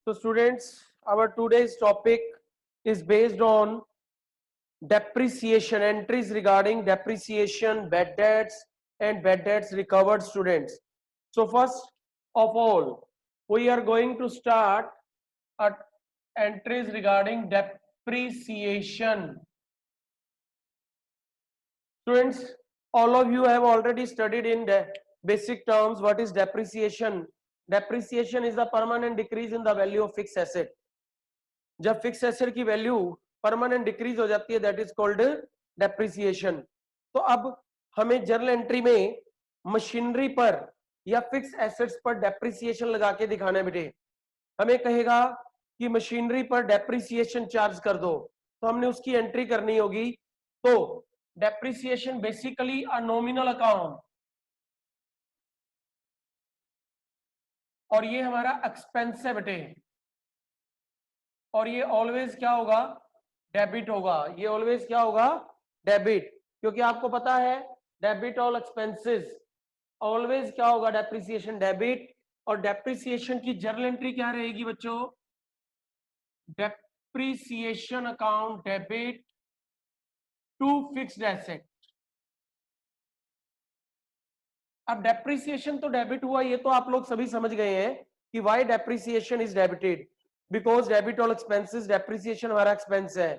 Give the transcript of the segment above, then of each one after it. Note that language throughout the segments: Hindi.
So students, our today's topic is based on depreciation, entries regarding depreciation, bad debts and bad debts recovered students. So first of all, we are going to start at entries regarding depreciation. Students, all of you have already studied in the basic terms what is depreciation. Depreciation is the permanent decrease in the value of fixed asset. जब फिक्स एसेट की वैल्यू परमानेंट डिक्रीज हो जाती है दैट इज कॉल्ड डेप्रिसिएशन. तो अब हमें जर्नल एंट्री में मशीनरी पर या फिक्स एसेट्स पर डेप्रिसिएशन लगा के दिखाना है बेटे. हमें कहेगा कि मशीनरी पर डेप्रिसिएशन चार्ज कर दो, तो हमने उसकी एंट्री करनी होगी. तो डेप्रिसिएशन बेसिकली अ नॉमिनल अकाउंट और ये हमारा एक्सपेंस है बेटे, और ये ऑलवेज क्या होगा, डेबिट होगा. ये ऑलवेज क्या होगा, डेबिट, क्योंकि आपको पता है डेबिट ऑल एक्सपेंसेस ऑलवेज क्या होगा, डेप्रिसिएशन डेबिट. और डेप्रिसिएशन की जर्नल एंट्री क्या रहेगी बच्चों, depreciation account debit to fixed asset. अब डेप्रिसिएशन तो डेबिट हुआ, ये तो आप लोग सभी समझ गए हैं कि why depreciation is debited, because debit all expenses, depreciation हमारा एक्सपेंस है.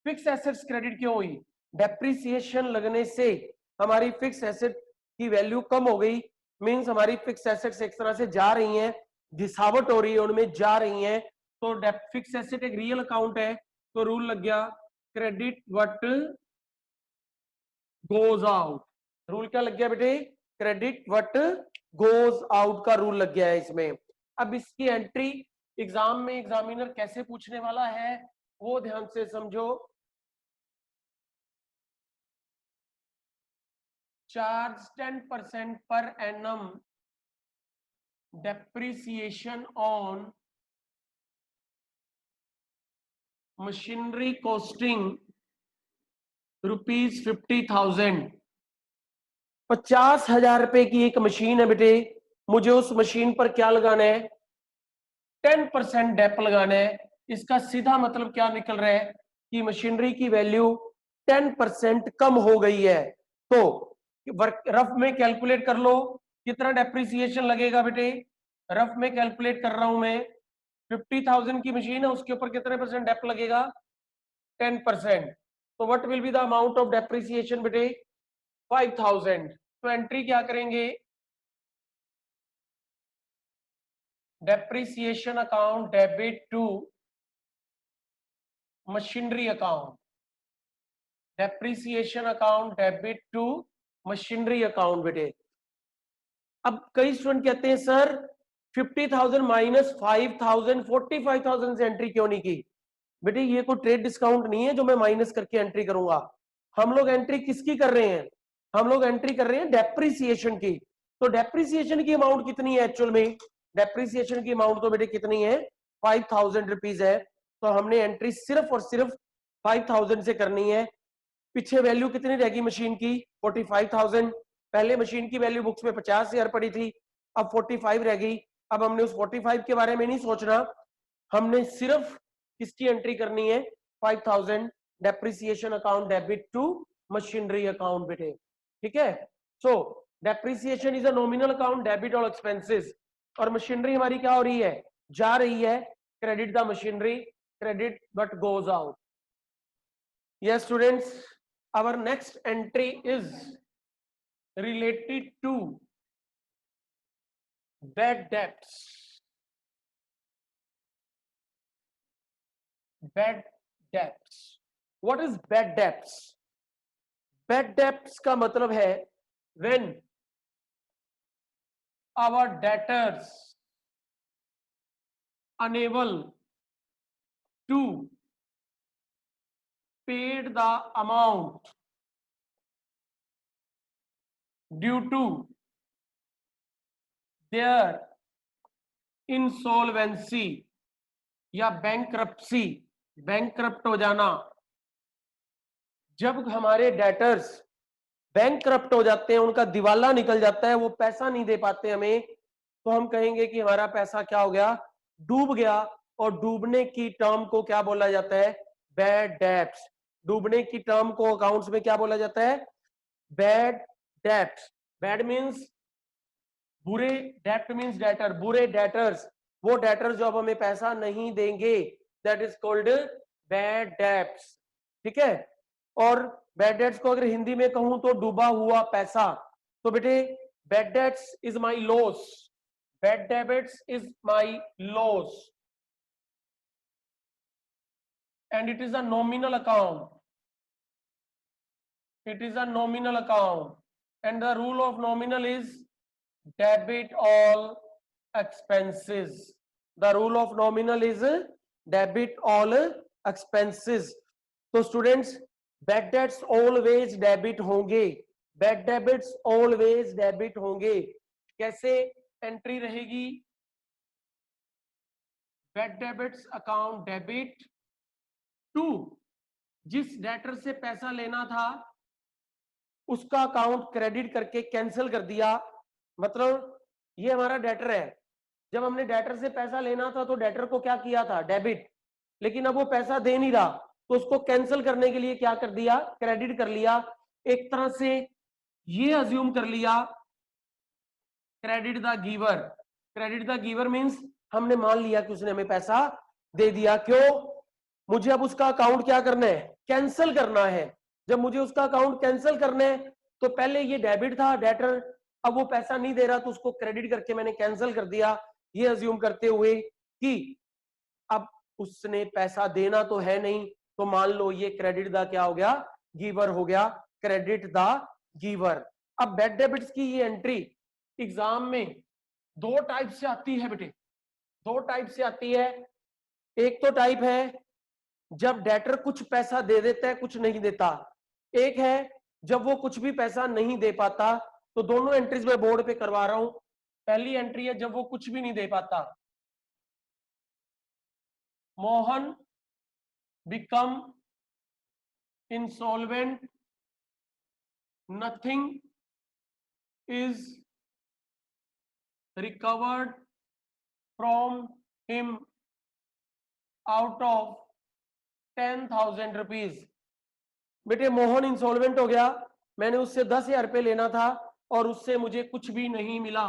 फिक्स एसेट्स क्रेडिट क्यों हुई, डेप्रिसिएशन लगने से हमारी फिक्स एसेट की वैल्यू कम हो गई. मींस हमारी फिक्स एसेट्स एक तरह से जा रही हैं, घिसावट हो रही है, उनमें जा रही हैं. तो फिक्स एसेट एक रियल अकाउंट है, तो रूल लग गया credit what goes out. Rule क्या लग गया बेटे, क्रेडिट व्हाट गोज आउट का रूल लग गया है इसमें. अब इसकी एंट्री एग्जाम में एग्जामिनर कैसे पूछने वाला है वो ध्यान से समझो. Charge 10% per annum depreciation on machinery costing ₹50,000. 50,000 रुपए की एक मशीन है बेटे, मुझे उस मशीन पर क्या लगाना है, 10% डेप लगाना है. इसका सीधा मतलब क्या निकल रहा है कि मशीनरी की वैल्यू 10% कम हो गई है. तो रफ में कैलकुलेट कर लो कितना डेप्रिसिएशन लगेगा बेटे. रफ में कैलकुलेट कर रहा हूं मैं, 50,000 की मशीन है, उसके ऊपर कितने परसेंट डेप लगेगा, 10%. तो what will be the amount of depreciation बेटे, 5,000. तो एंट्री क्या करेंगे, depreciation account debit to machinery account, depreciation account debit to machinery account बेटे. अब कई स्टूडेंट कहते हैं सर 50,000 माइनस 5,000 45,000 से एंट्री क्यों नहीं की. बेटे ये कोई ट्रेड डिस्काउंट नहीं है जो मैं माइनस करके एंट्री करूंगा. हम लोग एंट्री किसकी कर रहे हैं, हम लोग एंट्री कर रहे हैं डेप्रिसिएशन की. तो डेप्रिसिएशन की अमाउंट कितनी है एक्चुअल में, डेप्रिसिएशन की अमाउंट तो बेटे कितनी है, 5,000 रुपीज है. तो हमने एंट्री सिर्फ और सिर्फ 5,000 से करनी है. पीछे वैल्यू कितनी रहेगी मशीन की, 45,000. पहले मशीन की वैल्यू बुक्स में 50,000 पड़ी थी, अब 45 रह गई. अब हमने उस 45 के बारे में नहीं सोचना, हमने सिर्फ किसकी एंट्री करनी है, 5,000 depreciation account debit to machinery account बेटे. ठीक है. So depreciation is a nominal account debit all expenses, और मशीनरी हमारी क्या हो रही है, जा रही है, credit the machinery, credit but goes out. Yes students, our next entry is related to bad debts. Bad debts. What is bad debts? Bad debts का मतलब है when our debtors unable to paid the amount due to their insolvency या बैंकरप्सी, बैंकरप्ट हो जाना. जब हमारे डेटर्स बैंकरप्ट हो जाते हैं, उनका दिवाला निकल जाता है, वो पैसा नहीं दे पाते हमें, तो हम कहेंगे कि हमारा पैसा क्या हो गया, डूब गया, और डूबने की टर्म को क्या बोला जाता है? Bad debts. डूबने की टर्म को अकाउंट्स में क्या बोला जाता है? Bad debts. बैड मींस बुरे, डेब्ट मींस डेटर, बुरे डेटर्स, वो डेटर जो अब हमें पैसा नहीं देंगे, that is called bad debts. ठीक है। और बैड डेट्स को अगर हिंदी में कहूं तो डूबा हुआ पैसा। तो बेटे bad debts is my loss, bad debits is my loss, and it is a nominal account. It is a nominal account, and the rule of nominal is debit all expenses. The rule of nominal is debit all expenses. तो students bad debts always debit होंगे, बैड डेबिट्स ऑलवेज डेबिट होंगे। कैसे एंट्री रहेगी? Bad debits account debit to, जिस डेटर से पैसा लेना था उसका अकाउंट क्रेडिट करके कैंसिल कर दिया। मतलब ये हमारा डेटर है, जब हमने डेटर से पैसा लेना था तो डेटर को क्या किया था? डेबिट। लेकिन अब वो पैसा दे नहीं रहा, तो उसको कैंसिल करने के लिए क्या कर दिया? क्रेडिट कर लिया। एक तरह से ये अज्यूम कर लिया credit the giver. Credit the giver means हमने मान लिया कि उसने हमें पैसा दे दिया। क्यों? मुझे अब उसका अकाउंट क्या करना है? कैंसिल करना है। जब मुझे उसका अकाउंट कैंसिल करना है तो पहले ये डेबिट था डेटर, अब वो पैसा नहीं दे रहा तो उसको क्रेडिट करके मैंने कैंसिल कर दिया, ये अज्यूम करते हुए कि अब उसने पैसा देना तो है नहीं, तो मान लो ये क्रेडिट द क्या हो गया? गिवर हो गया, क्रेडिट द गिवर। अब बैड डेबिट्स की ये एंट्री एग्जाम में दो टाइप से आती है बेटे, दो टाइप से आती है। एक तो टाइप है जब डेटर कुछ पैसा दे देता है कुछ नहीं देता, एक है जब वो कुछ भी पैसा नहीं दे पाता। तो दोनों एंट्रीज मैं बोर्ड पे करवा रहा हूं। पहली एंट्री है जब वो कुछ भी नहीं दे पाता, Mohan become insolvent, nothing is recovered from him out of 10,000 rupees. बेटे मोहन इंसॉल्वेंट हो गया, मैंने उससे 10,000 रुपये लेना था और उससे मुझे कुछ भी नहीं मिला।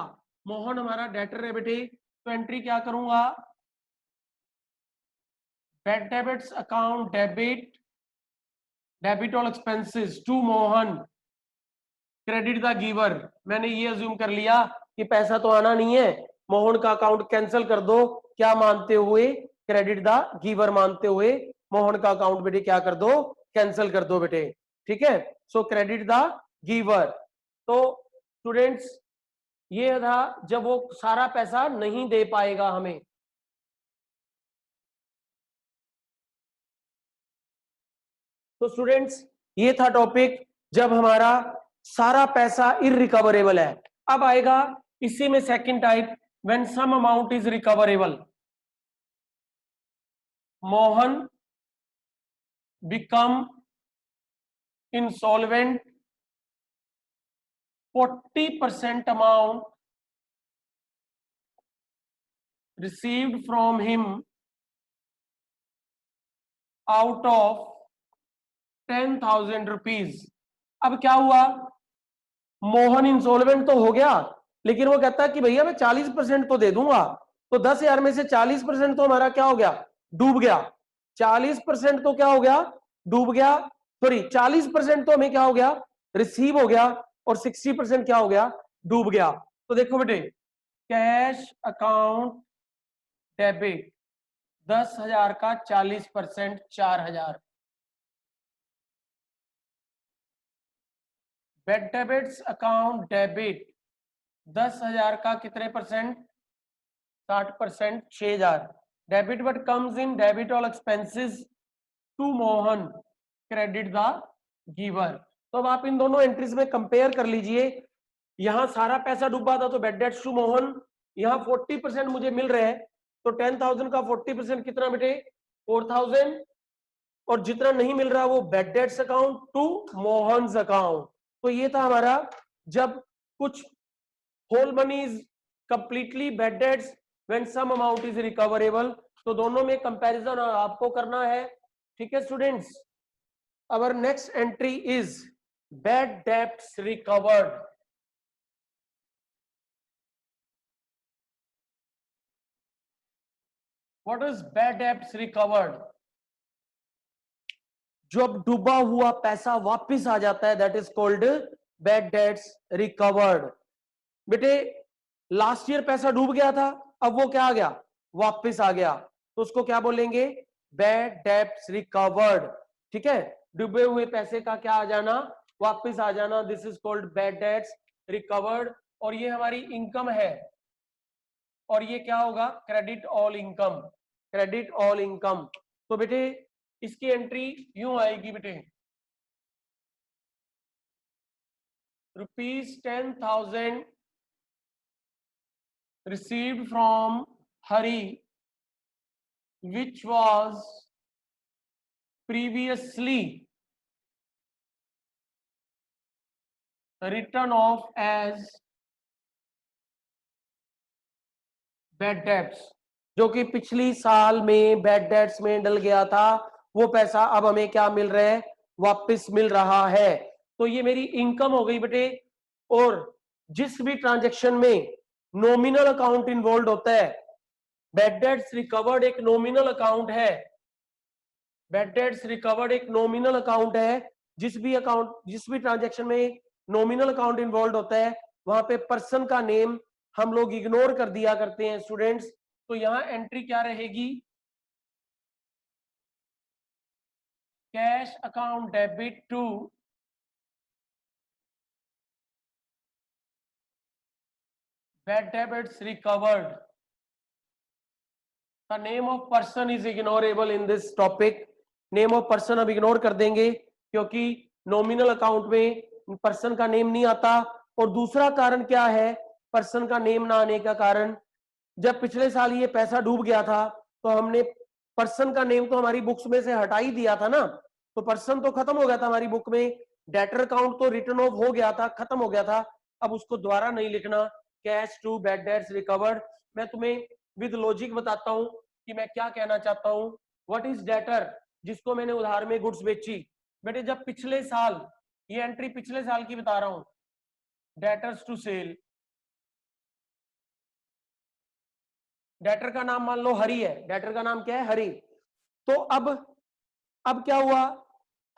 मोहन हमारा डेटर है बेटे, तो एंट्री क्या करूंगा? Bad debits account debit, debit all expenses to Mohan, credit the giver. मैंने ये अज्यूम कर लिया कि पैसा तो आना नहीं है, मोहन का अकाउंट कैंसिल कर दो, क्या मानते हुए? क्रेडिट द गिवर मानते हुए मोहन का अकाउंट बेटे क्या कर दो? कैंसिल कर दो बेटे। ठीक है, सो क्रेडिट द गिवर। तो स्टूडेंट्स ये था जब वो सारा पैसा नहीं दे पाएगा हमें। तो स्टूडेंट्स ये था टॉपिक जब हमारा सारा पैसा इररिकवरेबल है। अब आएगा इसी में second type, when some amount is recoverable. Mohan become insolvent, 40% amount received from him out of 10,000 rupees. अब क्या हुआ? मोहन इंसॉल्वेंट तो हो गया, लेकिन वो कहता है कि भैया मैं 40% तो दे दूंगा। तो 10,000 में से 40% तो हमारा क्या हो गया? डूब गया। 40% तो क्या हो गया? डूब गया। सॉरी 40% तो हमें क्या हो गया? रिसीव हो गया, और 60% क्या हो गया? डूब गया। तो देखो बेटे, कैश अकाउंट डेबिट 10,000 का 40% 4,000। बैड डेबिट्स अकाउंट डेबिट 10,000 का कितने percent? 60%, 6,000। Debit but comes in debit all expenses to Mohan, credit the giver. तो अब आप इन दोनों एंट्रीज में कंपेयर कर लीजिए। यहां सारा पैसा डूबा था तो बैड डेट्स टू मोहन, यहाँ 40% मुझे मिल रहा है, तो 10,000 का 40% कितना बेटे? 4,000। और जितना नहीं मिल रहा वो bad debts account to Mohan's account. तो ये था हमारा जब कुछ whole money is completely bad debts, when some amount is recoverable. तो दोनों में कंपैरिजन आपको करना है, ठीक है students. Our next entry is bad debts recovered. What is bad debts recovered? जब डूबा हुआ पैसा वापस आ जाता है, that is called bad debts recovered. बेटे लास्ट ईयर पैसा डूब गया था, अब वो क्या आ गया, वापस आ गया, तो उसको क्या बोलेंगे, बैड डेट्स रिकवर्ड। ठीक है, डूबे हुए पैसे का क्या आ जाना, वापस आ जाना, this is called bad debts recovered. और ये हमारी इनकम है, और ये क्या होगा, credit all income, credit all income. तो बेटे इसकी एंट्री यूं आएगी बेटे, ₹10,000 received from Hari, which was previously written off as bad debts, जो कि पिछली साल में बैड डेट्स में डल गया था, वो पैसा अब हमें क्या मिल रहा है, वापस मिल रहा है। तो ये मेरी इनकम हो गई बेटे। और जिस भी ट्रांजैक्शन में नॉमिनल अकाउंट इन्वॉल्व होता है, बैड डेट्स रिकवर्ड एक नॉमिनल अकाउंट है, बैड डेट्स रिकवर्ड एक नॉमिनल अकाउंट है। जिस भी ट्रांजैक्शन में नॉमिनल अकाउंट इन्वॉल्व होता है, वहां पे पर्सन का नेम हम लोग इग्नोर कर दिया करते हैं स्टूडेंट्स। तो यहां एंट्री क्या रहेगी, cash account debit to bad debits recovered. The name of person is ignorable in this topic. Name of person अब इग्नोर कर देंगे, क्योंकि नॉमिनल अकाउंट में पर्सन का नेम नहीं आता। और दूसरा कारण क्या है पर्सन का नेम ना आने का कारण, जब पिछले साल ये पैसा डूब गया था, तो हमने पर्सन का नेम तो हमारी बुक्स में से हटा ही दिया था ना, तो पर्सन तो खत्म हो गया था हमारी बुक में, डेटर अकाउंट तो रिटर्न ऑफ हो गया था, खत्म हो गया था। अब उसको दोबारा नहीं लिखना, cash to bad debts recovered. मैं तुम्हें विद लॉजिक बताता हूं कि मैं क्या कहना चाहता हूं। व्हाट इज डेटर, जिसको मैंने उधार में गुड्स बेची। बेटे जब पिछले साल, ये एंट्री पिछले साल की बता रहा हूं, डेटर्स टू सेल, डेटर का नाम मान लो हरि है, डेटर का नाम क्या है, हरि। तो अब क्या हुआ,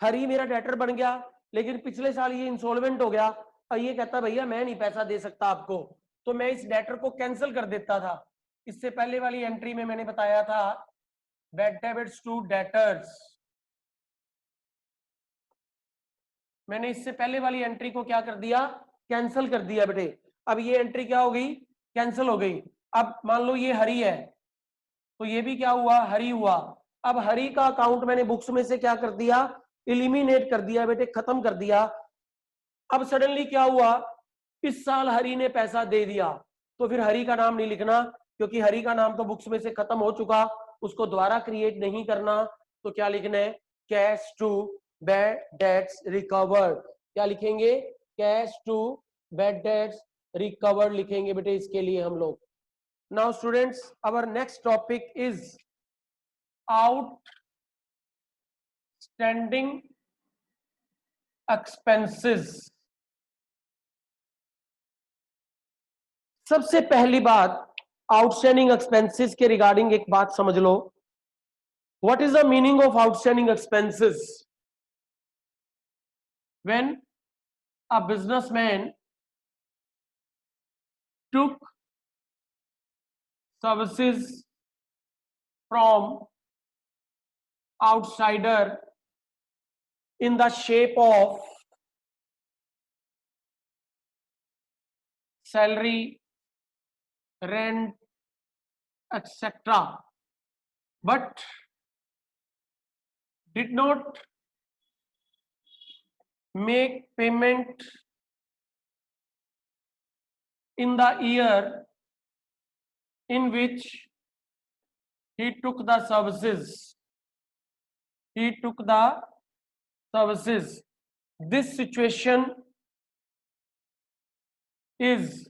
हरि मेरा डेटर बन गया, लेकिन पिछले साल ये इंसॉल्वेंट हो गया, और ये कहता भैया मैं नहीं पैसा दे सकता आपको, तो मैं इस डेटर को कैंसिल कर देता था। इससे पहले वाली एंट्री में मैंने बताया था बैड डेबिट्स टू डेटर्स, मैंने इससे पहले वाली एंट्री को क्या कर दिया, कैंसिल कर दिया बेटे। अब ये एंट्री क्या हो गई, कैंसिल हो गई। अब मान लो ये हरि है, तो ये भी क्या हुआ, हरि हुआ। अब हरि का अकाउंट मैंने बुक्स में से क्या कर दिया, इलिमिनेट कर दिया बेटे, खत्म कर दिया। अब सडनली क्या हुआ, इस साल हरि ने पैसा दे दिया, तो फिर हरि का नाम नहीं लिखना, क्योंकि हरि का नाम तो बुक्स में से खत्म हो चुका, उसको दोबारा क्रिएट नहीं करना। तो क्या लिखना है, cash to bad debts recovered. क्या लिखेंगे, cash to bad debts recovered लिखेंगे बेटे इसके लिए हम लोग। Now students, our next topic is outstanding expenses. सबसे पहली बात, आउटस्टैंडिंग एक्सपेंसेस के रिगार्डिंग एक बात समझ लो। What is the meaning of outstanding expenses? When a businessman took services from outsider in the shape of salary, rent, etc., but did not make payment in the year in which he took the services. He took the services. This situation is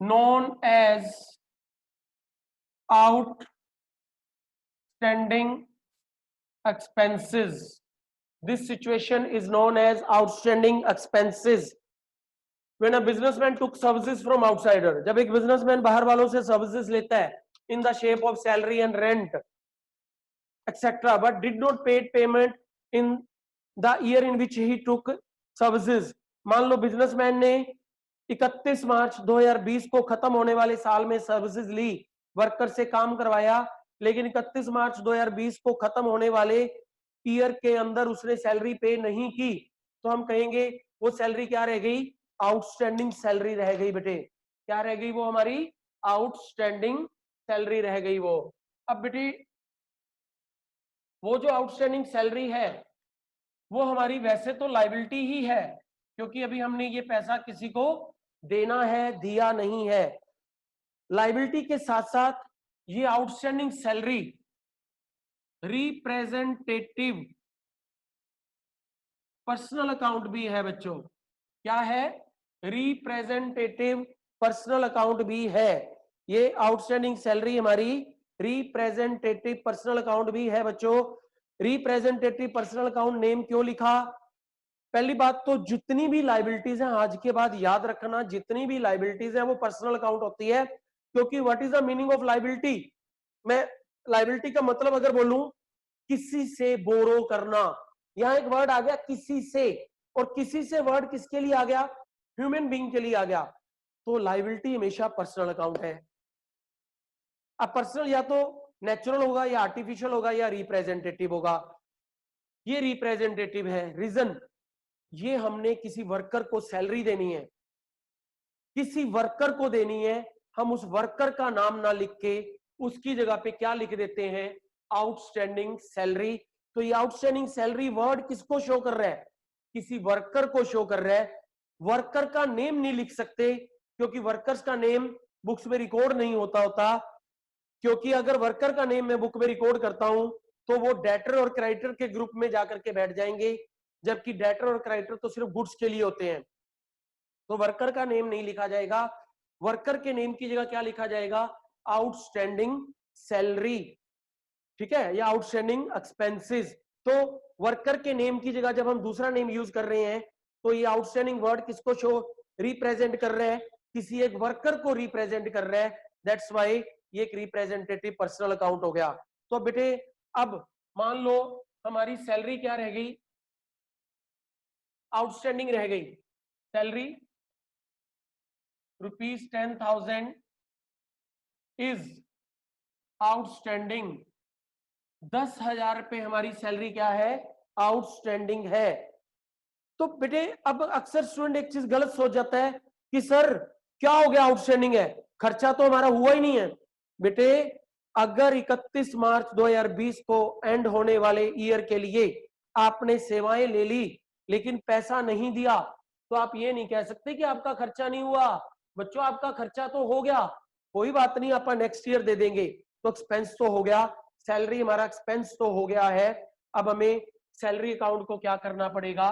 known as outstanding expenses. This situation is known as outstanding expenses. When a businessman took services from outsider, जब एक businessman बाहर वालों से services लेता है in the shape of salary and rent etc., but did not pay payment in the year in which he took services. मान लो businessman ने 31 मार्च 2020 को खत्म होने वाले साल में सर्विसेज ली, वर्कर से काम करवाया, लेकिन 31 मार्च 2020 को खत्म होने वाले ईयर के अंदर उसने सैलरी पे नहीं की, तो हम कहेंगे वो सैलरी क्या रह गई? आउटस्टैंडिंग सैलरी रह गई बेटे। क्या रह गई? वो हमारी आउटस्टैंडिंग सैलरी रह गई वो। अब बेटे वो जो आउटस्टैंडिंग सैलरी है वो हमारी वैसे तो लायबिलिटी ही है, क्योंकि अभी हमने ये पैसा किसी को देना है, दिया नहीं है। लायबिलिटी के साथ साथ ये outstanding salary representative personal account भी है बच्चों। क्या है? रिप्रेजेंटेटिव पर्सनल अकाउंट भी है। ये आउटस्टैंडिंग सैलरी हमारी रिप्रेजेंटेटिव पर्सनल अकाउंट भी है बच्चों। रिप्रेजेंटेटिव पर्सनल अकाउंट नेम क्यों लिखा? पहली बात तो जितनी भी लायबिलिटीज हैं आज के बाद याद रखना, जितनी भी लायबिलिटीज हैं वो पर्सनल अकाउंट होती है, क्योंकि what is the meaning of liability? मैं लायबिलिटी का मतलब अगर बोलूं किसी से बोरो करना, यहां एक वर्ड आ गया किसी से, और किसी से वर्ड किसके लिए आ गया? ह्यूमन बीइंग के लिए आ गया। तो लायबिलिटी हमेशा पर्सनल अकाउंट है। अब पर्सनल या तो नेचुरल होगा या आर्टिफिशियल होगा या रिप्रेजेंटेटिव होगा। ये रिप्रेजेंटेटिव है। रीजन, ये हमने किसी वर्कर को सैलरी देनी है, किसी वर्कर को देनी है, हम उस वर्कर का नाम ना लिख के उसकी जगह पे क्या लिख देते हैं? Outstanding salary. तो ये आउटस्टैंडिंग सैलरी वर्ड किसको शो कर रहा है? किसी वर्कर को शो कर रहा है। वर्कर का नेम नहीं लिख सकते, क्योंकि वर्कर्स का नेम बुक्स में रिकॉर्ड नहीं होता, क्योंकि अगर वर्कर का नेम मैं बुक में रिकॉर्ड करता हूं तो वो डेटर और क्रेडिटर के ग्रुप में जाकर के बैठ जाएंगे, जबकि डेटर और क्रेडिटर तो सिर्फ गुड्स के लिए होते हैं। तो वर्कर का नेम नहीं लिखा जाएगा। वर्कर के नेम की जगह क्या लिखा जाएगा? आउटस्टैंडिंग सैलरी, ठीक है, या आउटस्टैंडिंग एक्सपेंसेस। तो वर्कर के नेम की जगह जब हम दूसरा नेम यूज कर रहे हैं तो ये आउटस्टैंडिंग वर्ड किसको शो रिप्रेजेंट कर रहे हैं? किसी एक वर्कर को रिप्रेजेंट कर रहे हैं। दैट्स व्हाई ये एक रिप्रेजेंटेटिव पर्सनल अकाउंट हो गया। तो बेटे अब मान लो हमारी सैलरी क्या रह गई? आउटस्टैंडिंग रह गई। Salary ₹10,000 is outstanding. 10,000 रुपए हमारी सैलरी क्या है? आउटस्टैंडिंग है। तो बेटे अब अक्सर स्टूडेंट एक चीज गलत सोच जाता है कि सर क्या हो गया, आउटस्टैंडिंग है, खर्चा तो हमारा हुआ ही नहीं है। बेटे अगर 31 मार्च 2020 को एंड होने वाले ईयर के लिए आपने सेवाएं ले ली लेकिन पैसा नहीं दिया, तो आप ये नहीं कह सकते कि आपका खर्चा नहीं हुआ। बच्चों आपका खर्चा तो हो गया, कोई बात नहीं, आप नेक्स्ट ईयर दे देंगे। तो एक्सपेंस तो हो गया, सैलरी हमारा एक्सपेंस तो हो गया है। अब हमें सैलरी अकाउंट को क्या करना पड़ेगा?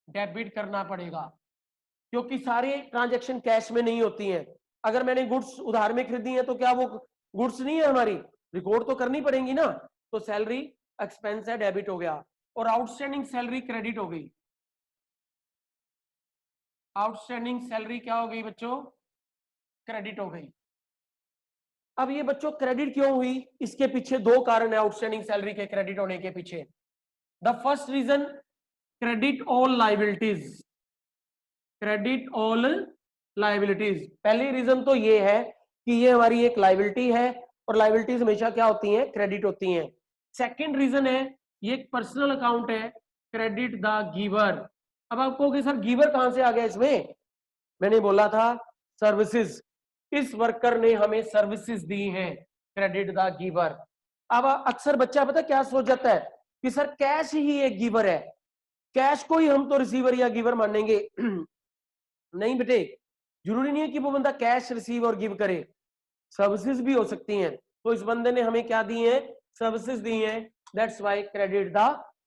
डेबिट करना पड़ेगा, क्योंकि सारे ट्रांजैक्शन कैश में नहीं होती हैं। अगर मैंने गुड्स उधार में खरीदी है तो क्या वो गुड्स नहीं है हमारी? रिकॉर्ड तो करनी पड़ेगी ना। तो सैलरी एक्सपेंस है, डेबिट हो गया, और आउटस्टैंडिंग सैलरी क्रेडिट हो गई। आउटस्टैंडिंग सैलरी क्या हो गई बच्चों? क्रेडिट हो गई। अब ये बच्चों क्रेडिट क्यों हुई? इसके पीछे दो कारण है आउटस्टैंडिंग सैलरी के क्रेडिट होने के पीछे। The first reason, credit all liabilities. Credit all liabilities, पहली रीजन तो ये है कि ये हमारी एक लायबिलिटी है और लायबिलिटीज हमेशा क्या होती हैं? क्रेडिट होती हैं। सेकंड रीजन है ये एक पर्सनल अकाउंट है, क्रेडिट द गिवर। अब आप कहोगे सर गिवर कहां से आ गया इसमें? मैंने बोला था सर्विसेज, इस वर्कर ने हमें सर्विसेज दी हैं, क्रेडिट द गिवर। अब अक्सर बच्चा पता क्या सोच जाता है कि सर कैश ही एक गिवर है, कैश को ही हम तो रिसीवर या गिवर मानेंगे। नहीं बेटे, जरूरी नहीं है कि वो बंदा कैश रिसीव और गिव करे, सर्विसेज भी हो सकती हैं। तो इस बंदे ने हमें क्या दी है? सर्विसेज दी हैं, that's why credit the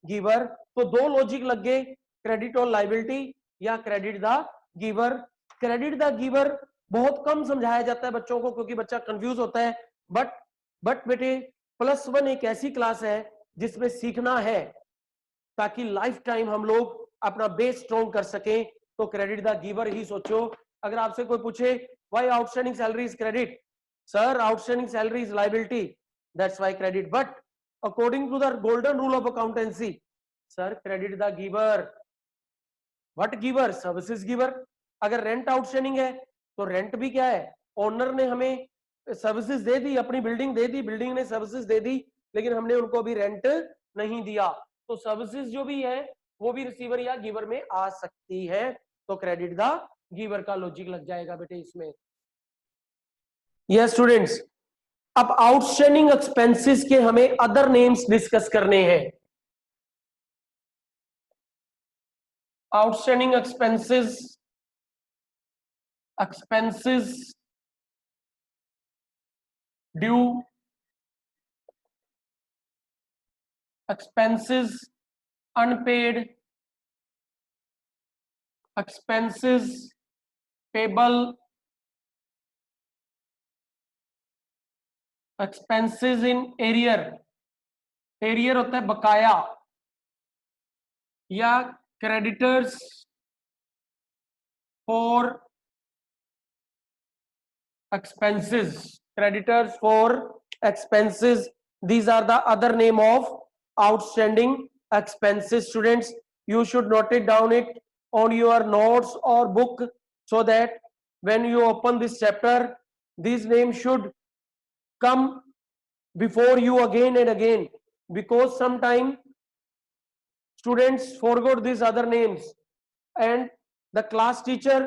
giver. तो दो लॉजिक लग गए, क्रेडिट और लायबिलिटी या credit the giver. Credit the giver बहुत कम समझाया जाता है बच्चों को क्योंकि बच्चा कंफ्यूज होता है। बट बेटे +1 एक ऐसी क्लास है जिसमें सीखना है ताकि लाइफ टाइम हम लोग अपना बेस स्ट्रॉन्ग कर सकें। तो क्रेडिट द गिवर ही सोचो। अगर आपसे कोई पूछे why outstanding salary is credit, sir outstanding salary is liability, that's why credit. But according to the golden rule of accountancy, sir credit the giver. What giver? Services giver. अगर रेंट आउटस्टैंडिंग है तो रेंट भी क्या है? ओनर ने हमें सर्विसेज दे दी, अपनी बिल्डिंग दे दी, बिल्डिंग ने सर्विसेज दे दी, लेकिन हमने उनको अभी रेंट नहीं दिया। तो सर्विसेज जो भी है वो भी रिसीवर या गिवर में आ सकती है। तो क्रेडिट द गिवर का लॉजिक लग जाएगा बेटे इसमें। यस स्टूडेंट्स, अब आउटस्टैंडिंग एक्सपेंसेस के हमें अदर नेम्स डिस्कस करने हैं। Outstanding expenses due, expenses unpaid, expenses payable, expenses in arrear, arrear होता है बकाया, या creditors for expenses, creditors for expenses, these are the other name of outstanding expenses. Students, you should note it down it on your notes or book so that when you open this chapter these names should come before you again and again, because sometime students forgot these other names and the class teacher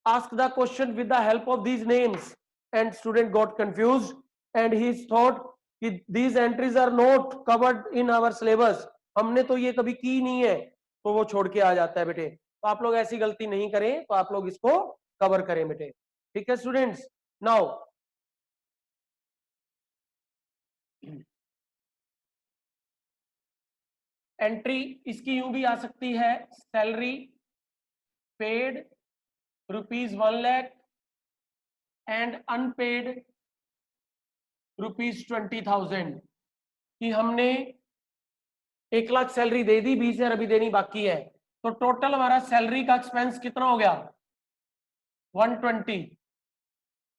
asked the question with the help of these names and student got confused and he thought these entries are not covered in our syllabus, हमने तो ये कभी की नहीं है, तो वो छोड़ के आ जाता है बेटे। तो आप लोग ऐसी गलती नहीं करें, तो आप लोग इसको कवर करें बेटे। ठीक है स्टूडेंट्स। नाउ एंट्री इसकी यूं भी आ सकती है, salary paid ₹1 lakh and unpaid ₹20,000, कि हमने 1 लाख सैलरी दे दी, 20,000 अभी देनी बाकी है, तो टोटल हमारा सैलरी का एक्सपेंस कितना हो गया? 120।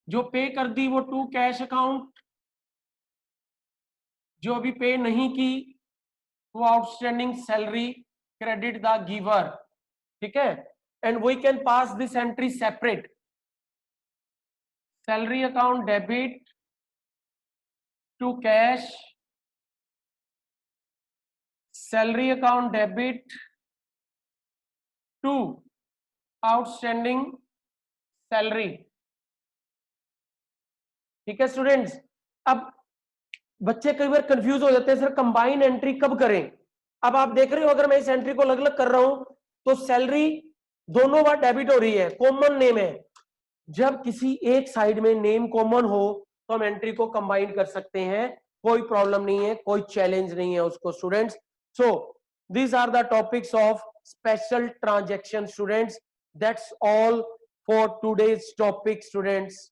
जो पे कर दी वो टू कैश अकाउंट, जो अभी पे नहीं की वो outstanding salary, credit the giver. ठीक है, and we can pass this entry separate, salary account debit to cash, salary account debit to outstanding salary. ठीक है स्टूडेंट्स। अब बच्चे कई बार कंफ्यूज हो जाते हैं, सर कंबाइन एंट्री कब करें? अब आप देख रहे हो अगर मैं इस एंट्री को अलग अलग कर रहा हूं तो सैलरी दोनों बार डेबिट हो रही है, कॉमन नेम है। जब किसी एक साइड में नेम कॉमन हो तो हम एंट्री को कंबाइन कर सकते हैं, कोई प्रॉब्लम नहीं है, कोई चैलेंज नहीं है उसको students. So these are the topics of special transaction students, that's all for today's topic students.